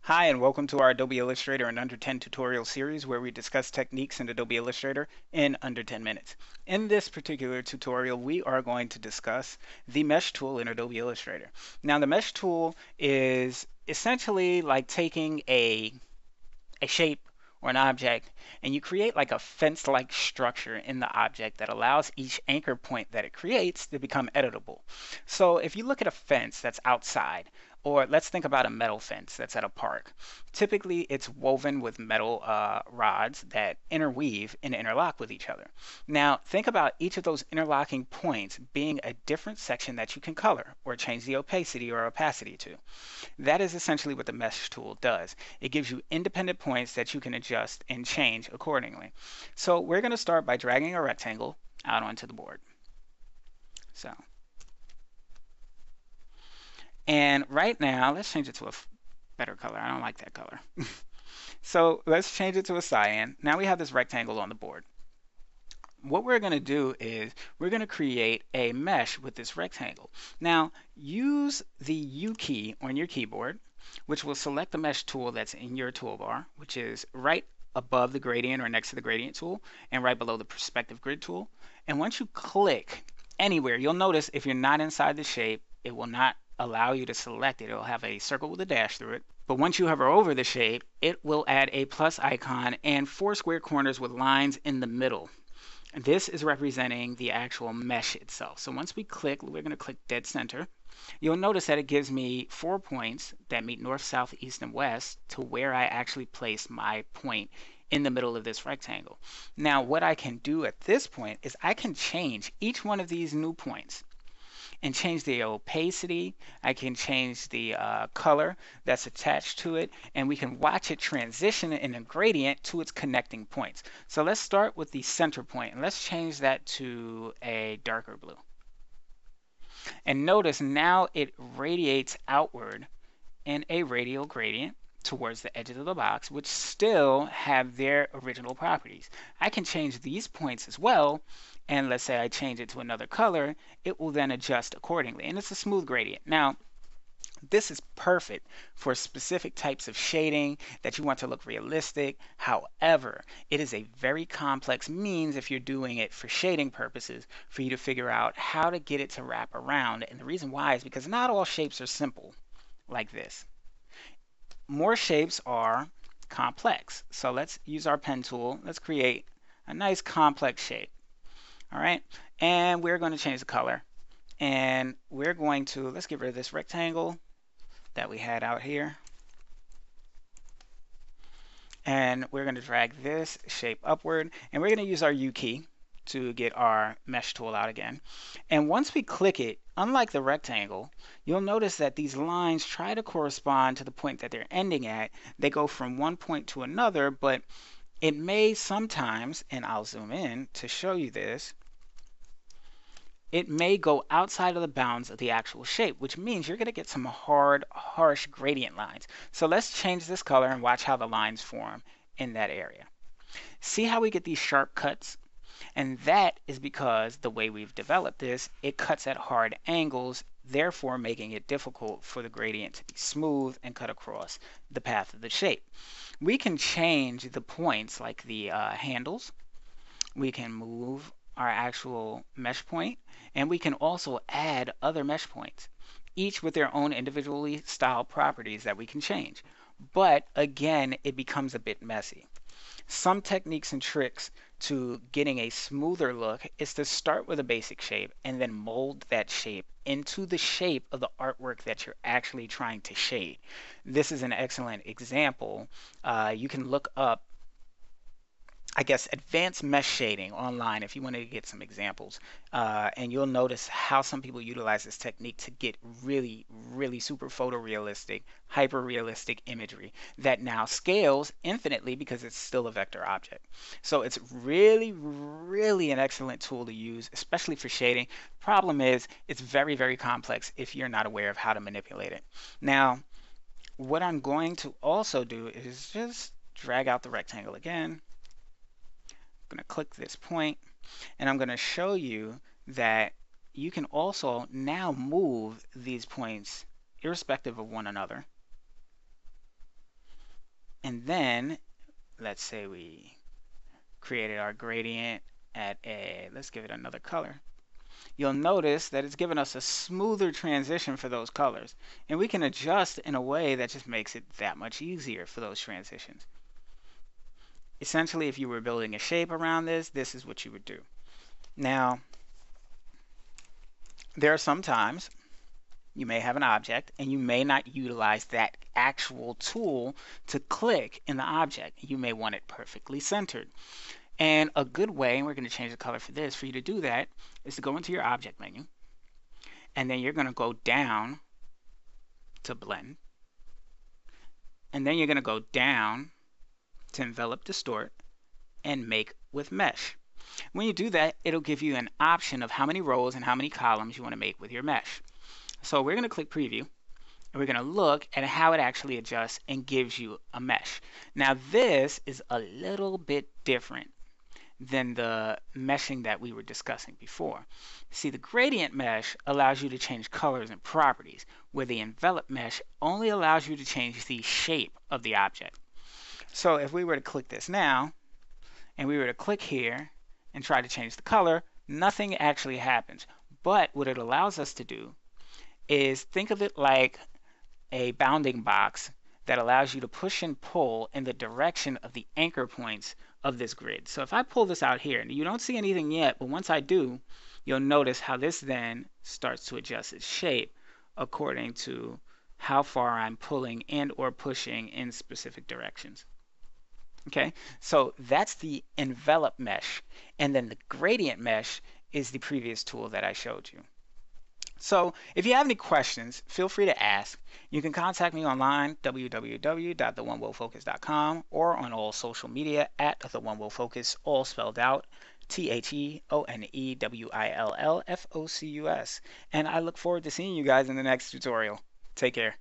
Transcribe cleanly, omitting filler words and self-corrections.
Hi, and welcome to our Adobe Illustrator in Under 10 tutorial series where we discuss techniques in Adobe Illustrator in under 10 minutes. In this particular tutorial, we are going to discuss the Mesh tool in Adobe Illustrator. Now, the Mesh tool is essentially like taking a shape or an object and you create like a fence-like structure in the object that allows each anchor point that it creates to become editable. So if you look at a fence that's outside, or let's think about a metal fence that's at a park. Typically, it's woven with metal rods that interweave and interlock with each other. Now, think about each of those interlocking points being a different section that you can color or change the opacity to. That is essentially what the Mesh tool does. It gives you independent points that you can adjust and change accordingly. So we're going to start by dragging a rectangle out onto the board. So, and right now, let's change it to a better color. I don't like that color. So let's change it to a cyan. Now we have this rectangle on the board. What we're going to do is we're going to create a mesh with this rectangle. Now, use the U key on your keyboard, which will select the mesh tool that's in your toolbar, which is right above the gradient or next to the gradient tool and right below the perspective grid tool. And once you click anywhere, you'll notice if you're not inside the shape, it will not allow you to select it. It'll have a circle with a dash through it. But once you hover over the shape, it will add a plus icon and 4 square corners with lines in the middle. This is representing the actual mesh itself. So once we click, we're going to click dead center. You'll notice that it gives me 4 points that meet north, south, east, and west to where I actually place my point in the middle of this rectangle. Now, what I can do at this point is I can change each one of these new points and change the opacity. I can change the color that's attached to it, and we can watch it transition in a gradient to its connecting points. So let's start with the center point, and let's change that to a darker blue. And notice now it radiates outward in a radial gradient towards the edges of the box, which still have their original properties. I can change these points as well, and let's say I change it to another color, it will then adjust accordingly. And it's a smooth gradient. Now, this is perfect for specific types of shading that you want to look realistic. However, it is a very complex means if you're doing it for shading purposes for you to figure out how to get it to wrap around. And the reason why is because not all shapes are simple like this. More shapes are complex. So let's use our pen tool. Let's create a nice complex shape. All right, and we're going to change the color, and we're going to, let's get rid of this rectangle that we had out here, and we're going to drag this shape upward, and we're going to use our U key to get our mesh tool out again. And once we click it, unlike the rectangle, you'll notice that these lines try to correspond to the point that they're ending at. They go from one point to another, but it may sometimes, and I'll zoom in to show you this, it may go outside of the bounds of the actual shape, which means you're going to get some hard, harsh gradient lines. So let's change this color and watch how the lines form in that area. See how we get these sharp cuts? And that is because the way we've developed this, it cuts at hard angles, therefore making it difficult for the gradient to be smooth and cut across the path of the shape. We can change the points like the handles. We can move our actual mesh point, and we can also add other mesh points, each with their own individually styled properties that we can change. But again, it becomes a bit messy. Some techniques and tricks to getting a smoother look is to start with a basic shape and then mold that shape into the shape of the artwork that you're actually trying to shade. This is an excellent example. You can look up, I guess, advanced mesh shading online if you want to get some examples. And you'll notice how some people utilize this technique to get really, really super photorealistic, hyper realistic imagery that now scales infinitely because it's still a vector object. So it's really, really an excellent tool to use, especially for shading. Problem is, it's very, very complex if you're not aware of how to manipulate it. Now, what I'm going to also do is just drag out the rectangle again. I'm going to click this point, and I'm going to show you that you can also now move these points irrespective of one another. And then let's say we created our gradient at let's give it another color. You'll notice that it's given us a smoother transition for those colors. And we can adjust in a way that just makes it that much easier for those transitions. Essentially, if you were building a shape around this is what you would do. Now, there are some times you may have an object and you may not utilize that actual tool to click in the object. You may want it perfectly centered. And a good way, and we're going to change the color for this, for you to do that is to go into your object menu, and then you're going to go down to blend, and then you're going to go down to envelop, distort, and make with mesh. When you do that, it'll give you an option of how many rows and how many columns you want to make with your mesh. So we're going to click preview, and we're going to look at how it actually adjusts and gives you a mesh. Now this is a little bit different than the meshing that we were discussing before. See, the gradient mesh allows you to change colors and properties, where the envelop mesh only allows you to change the shape of the object. So if we were to click this now, and we were to click here and try to change the color, nothing actually happens. But what it allows us to do is think of it like a bounding box that allows you to push and pull in the direction of the anchor points of this grid. So if I pull this out here, and you don't see anything yet, but once I do, you'll notice how this then starts to adjust its shape according to how far I'm pulling and or pushing in specific directions. Okay, so that's the envelop mesh, and then the gradient mesh is the previous tool that I showed you. So if you have any questions, feel free to ask. You can contact me online, www.theonewillfocus.com, or on all social media at theonewillfocus, all spelled out, TheOneWillFocus. And I look forward to seeing you guys in the next tutorial. Take care.